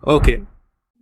Okay,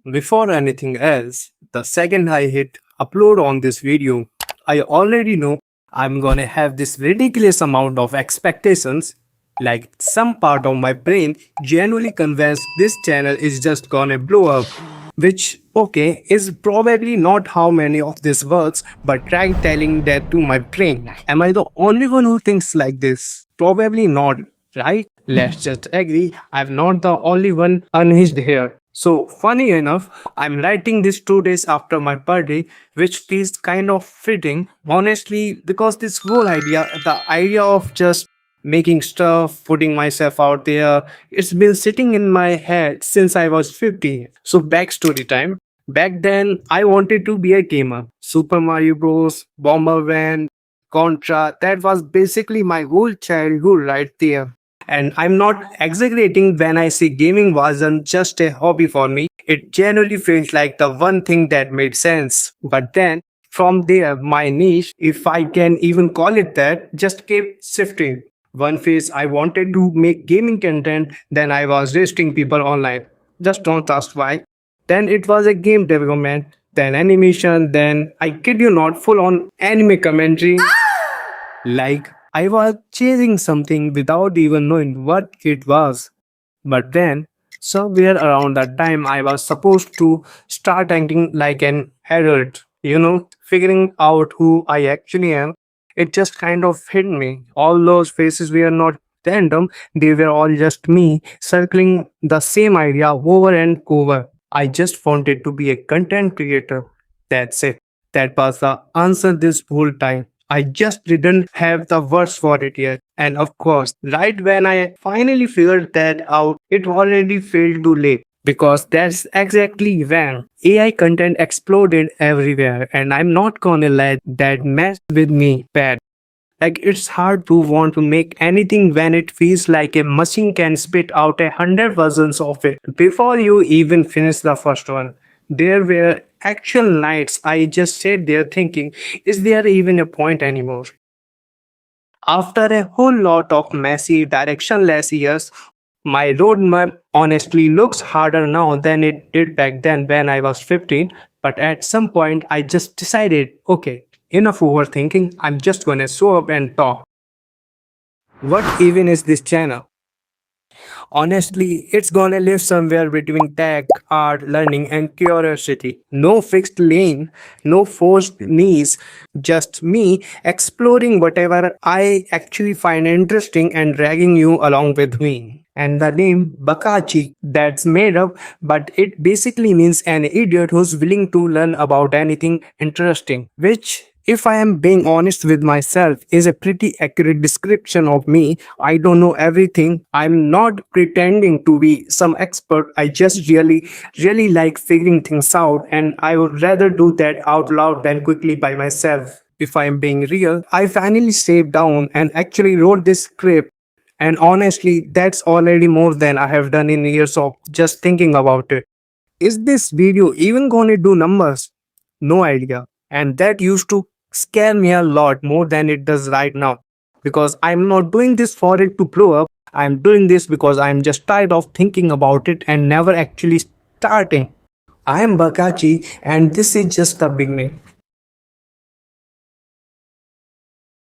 before anything else, the second I hit upload on this video, I already know I'm gonna have this ridiculous amount of expectations. Like some part of my brain genuinely convinced this channel is just gonna blow up. Which, okay, is probably not how many of these words, but try telling that to my brain. Am I the only one who thinks like this? Probably not, right? Let's just agree I'm not the only one unhinged here. So, funny enough, I'm writing this 2 days after my birthday, which feels kind of fitting, honestly, because this whole idea, the idea of just making stuff, putting myself out there, it's been sitting in my head since I was 15. So, backstory time. Back then, I wanted to be a gamer. Super Mario Bros., Bomberman, Contra, that was basically my whole childhood right there. And I'm not exaggerating when I say gaming wasn't just a hobby for me. It genuinely feels like the one thing that made sense. But then, from there, my niche, if I can even call it that, just kept shifting. One phase I wanted to make gaming content, then I was roasting people online. Just don't ask why. Then it was a game development, then animation, then I kid you not, full on anime commentary. Like I was chasing something without even knowing what it was. But then, somewhere around that time, I was supposed to start acting like an adult, figuring out who I actually am. It just kind of hit me. All those faces were not random, they were all just me circling the same idea over and over. I just wanted to be a content creator. That's it. That was the answer this whole time. I just didn't have the words for it yet. And of course, right when I finally figured that out, it already felt too late. Because that's exactly when AI content exploded everywhere. And I'm not gonna let that mess with me bad. Like it's hard to want to make anything when it feels like a machine can spit out 100 versions of it before you even finish the first one. There were actual nights I just sat there thinking, is there even a point anymore? After a whole lot of messy, directionless years, my roadmap honestly looks harder now than it did back then when I was 15. But at some point, I just decided, okay, enough overthinking, I'm just gonna show up and talk. What even is this channel? Honestly, it's gonna live somewhere between tech, art, learning, and curiosity. No fixed lane, no forced knees, just me exploring whatever I actually find interesting and dragging you along with me. And the name Bakachi, that's made up, but it basically means an idiot who's willing to learn about anything interesting, which if I am being honest with myself, is a pretty accurate description of me. I don't know everything. I'm not pretending to be some expert. I just really like figuring things out, and I would rather do that out loud than quickly by myself. If I am being real, I finally sat down and actually wrote this script. And honestly, that's already more than I have done in years of just thinking about it. Is this video even gonna do numbers? No idea. And that used to scare me a lot more than it does right now. Because I'm not doing this for it to blow up. I'm doing this because I'm just tired of thinking about it and never actually starting. I am Bakachi and this is just the beginning.